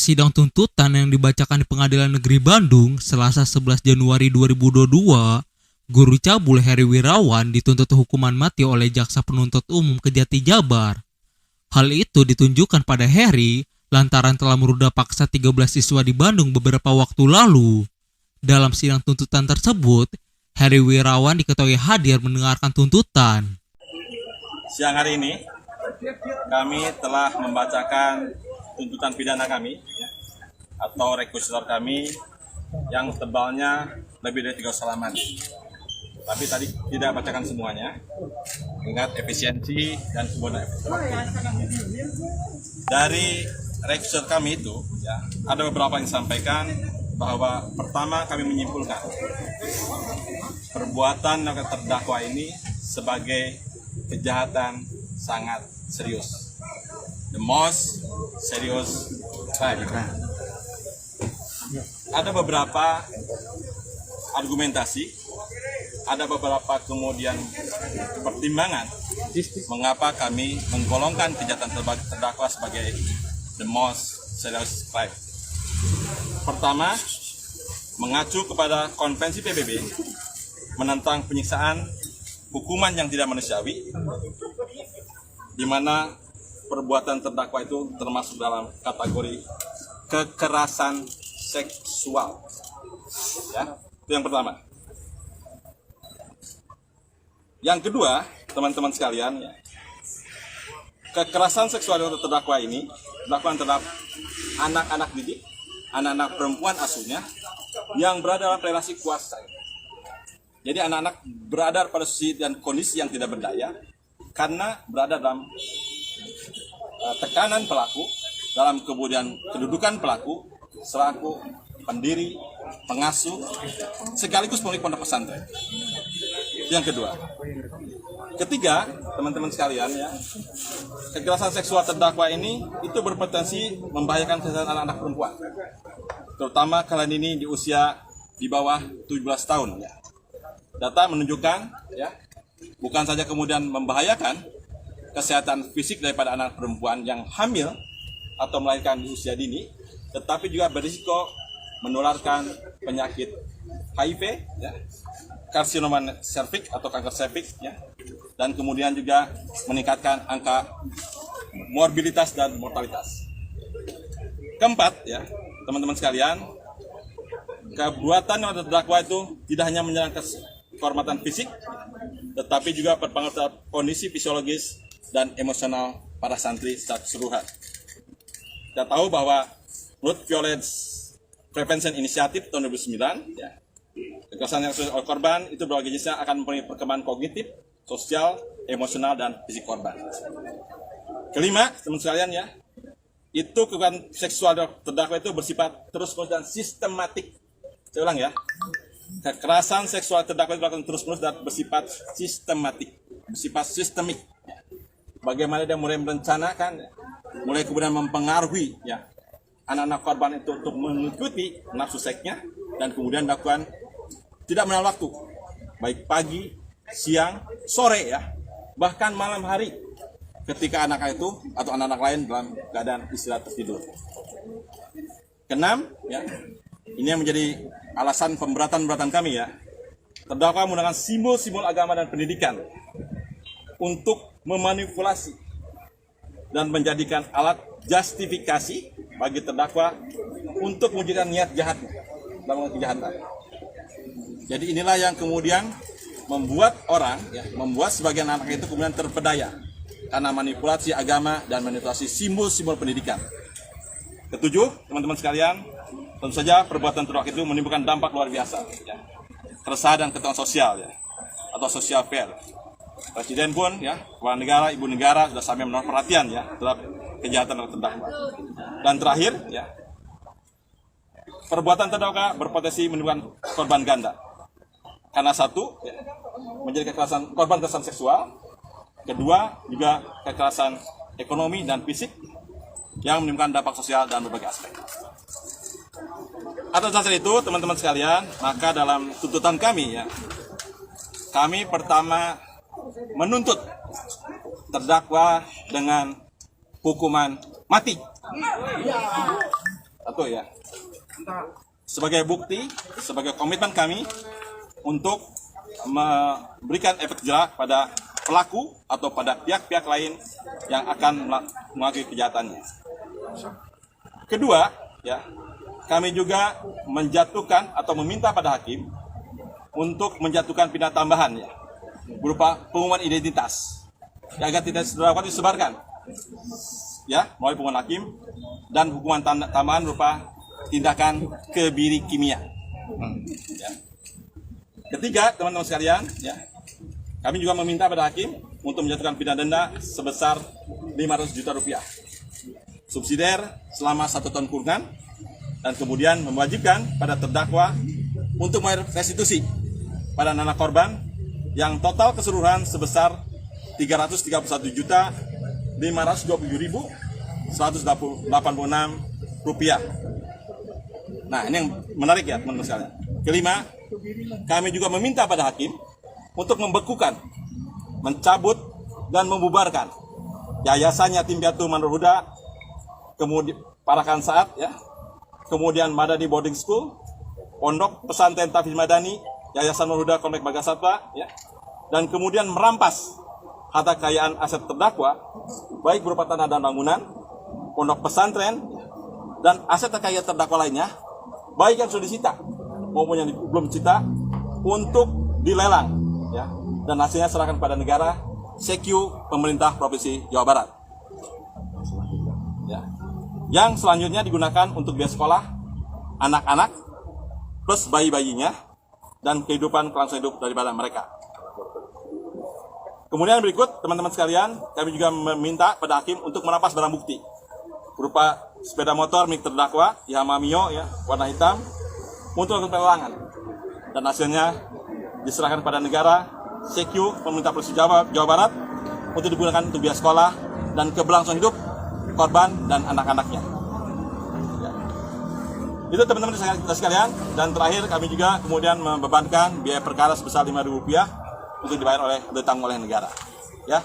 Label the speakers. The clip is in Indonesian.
Speaker 1: sidang tuntutan yang dibacakan di Pengadilan Negeri Bandung, Selasa 11 Januari 2022, Guru Cabul Heri Wirawan dituntut hukuman mati oleh Jaksa Penuntut Umum Kejati Jabar. Hal itu ditunjukkan pada Heri lantaran telah meruda paksa 13 siswa di Bandung beberapa waktu lalu. Dalam sidang tuntutan tersebut, Heri Wirawan diketahui hadir mendengarkan tuntutan.
Speaker 2: Siang hari ini, kami telah membacakan tuntutan pidana kami atau rekusitor kami yang tebalnya lebih dari 3 halaman. Tapi tadi tidak bacakan semuanya. Ingat efisiensi dan kemudian waktu. Dari rekusitor kami itu, ada beberapa yang disampaikan bahwa pertama kami menyimpulkan perbuatan terdakwa ini sebagai kejahatan sangat serius. The most serious crime. Ada beberapa argumentasi, ada beberapa kemudian pertimbangan mengapa kami menggolongkan kejahatan terdakwa sebagai the most serious crime. Pertama, mengacu kepada Konvensi PBB menentang penyiksaan, hukuman yang tidak manusiawi, di mana perbuatan terdakwa itu termasuk dalam kategori kekerasan seksual. Ya, itu yang pertama. Yang kedua, teman-teman sekalian, kekerasan seksual yang terdakwa ini dilakukan terhadap anak-anak didik, anak-anak perempuan asuhnya yang berada dalam relasi kuasa. Jadi anak-anak berada pada situasi dan kondisi yang tidak berdaya karena berada dalam tekanan pelaku, dalam kemudian kedudukan pelaku selaku pendiri, pengasuh, sekaligus pemilik pondok pesantren. Yang kedua. Ketiga, teman-teman sekalian, kekerasan seksual terdakwa ini itu berpotensi membahayakan kesehatan anak-anak perempuan, terutama kalian ini di usia di bawah 17 tahun. Data menunjukkan, bukan saja kemudian membahayakan kesehatan fisik daripada anak perempuan yang hamil atau melahirkan di usia dini, tetapi juga berisiko menularkan penyakit HIV, karsinoma serviks atau kanker serviks, dan kemudian juga meningkatkan angka morbiditas dan mortalitas. Keempat, teman-teman sekalian, perbuatan yang terdakwa itu tidak hanya menyerang kehormatan fisik, tetapi juga berpengaruh terhadap kondisi fisiologis dan emosional para santri secara keseluruhan. Kita tahu bahwa menurut Violence Prevention Initiative tahun 2009, kekerasan yang oleh korban itu berbagai jenisnya akan mempunyai perkembangan kognitif, sosial, emosional, dan fisik korban. Kelima, teman sekalian, itu kekerasan seksual terdakwa itu bersifat terus-menerus dan sistematik. Saya ulang kekerasan seksual terdakwa itu akan terus-menerus dan bersifat sistematik, bersifat sistemik. Bagaimana dia mulai merencanakan, mulai kemudian mempengaruhi anak-anak korban itu untuk mengikuti nafsu seksnya, dan kemudian dilakukan tidak mengenal waktu, baik pagi, siang, sore, bahkan malam hari, ketika anak itu atau anak-anak lain dalam keadaan istirahat tertidur. Keenam, ini yang menjadi alasan pemberatan kami, terdakwa menggunakan simbol-simbol agama dan pendidikan untuk memanipulasi dan menjadikan alat justifikasi bagi terdakwa untuk mewujudkan niat jahat dalam kejahatan. Jadi inilah yang kemudian membuat membuat sebagian anak itu kemudian terpedaya karena manipulasi agama dan manipulasi simbol-simbol pendidikan. Ketujuh, teman-teman sekalian, tentu saja perbuatan terdakwa itu menimbulkan dampak luar biasa, keresahan dan ketakutan sosial, atau social fair. Presiden pun, kepala negara, ibu negara sudah sampai menaruh perhatian terhadap kejahatan terdakwa. Dan terakhir, perbuatan terdakwa berpotensi menimbulkan korban ganda. Karena satu, menjadi korban kekerasan seksual, kedua juga kekerasan ekonomi dan fisik yang menimbulkan dampak sosial dan berbagai aspek. Atas dasar itu, teman-teman sekalian, maka dalam tuntutan kami, kami pertama menuntut terdakwa dengan hukuman mati. Satu ya. Sebagai bukti, sebagai komitmen kami untuk memberikan efek jerah pada pelaku atau pada pihak-pihak lain yang akan melakukan kejahatannya. Kedua, ya, kami juga menjatuhkan atau meminta pada hakim untuk menjatuhkan pidana tambahan, ya, berupa pengumuman identitas, ya, agar tidak dapat disebarkan, ya, melalui pengumuman hakim, dan hukuman tambahan berupa tindakan kebiri kimia. Ya. Ketiga, teman-teman sekalian, ya, kami juga meminta pada hakim untuk menjatuhkan pidana denda sebesar 500 juta rupiah, subsidiar selama 1 tahun kurungan, dan kemudian mewajibkan pada terdakwa untuk membayar restitusi pada anak korban yang total keseluruhan sebesar 330.520.186 rupiah. Nah, ini yang menarik ya teman-teman sekalian. Kelima, kami juga meminta pada hakim untuk membekukan, mencabut, dan membubarkan Yayasan Yatim Piatu Manurul Huda, kemudian Parakan Saat, ya, kemudian Madani Boarding School, Pondok Pesantren Tafiz Madani, Yayasan Manurul Huda Komplek Bagasatwa, ya, dan kemudian merampas harta kekayaan aset terdakwa, baik berupa tanah dan bangunan, pondok pesantren, dan aset kekayaan terdakwa lainnya, baik yang sudah disita maupun yang belum disita, untuk dilelang, ya, dan hasilnya serahkan pada negara, SECU pemerintah Provinsi Jawa Barat. Ya. Yang selanjutnya digunakan untuk biaya sekolah anak-anak plus bayi-bayinya dan kehidupan kelangsungan hidup daripada mereka. Kemudian berikut, teman-teman sekalian, kami juga meminta pada hakim untuk merampas barang bukti berupa sepeda motor milik terdakwa Yamaha Mio, ya, warna hitam, untuk melakukan pelelangan, dan hasilnya diserahkan pada negara, SECU pemerintah Provinsi Jawa Barat, untuk digunakan untuk biaya sekolah dan keberlangsungan hidup korban dan anak-anaknya. Ya. Itu teman-teman sekalian. Dan terakhir, kami juga kemudian membebankan biaya perkara sebesar Rp5.000 untuk dibayar ditanggung oleh negara. Ya.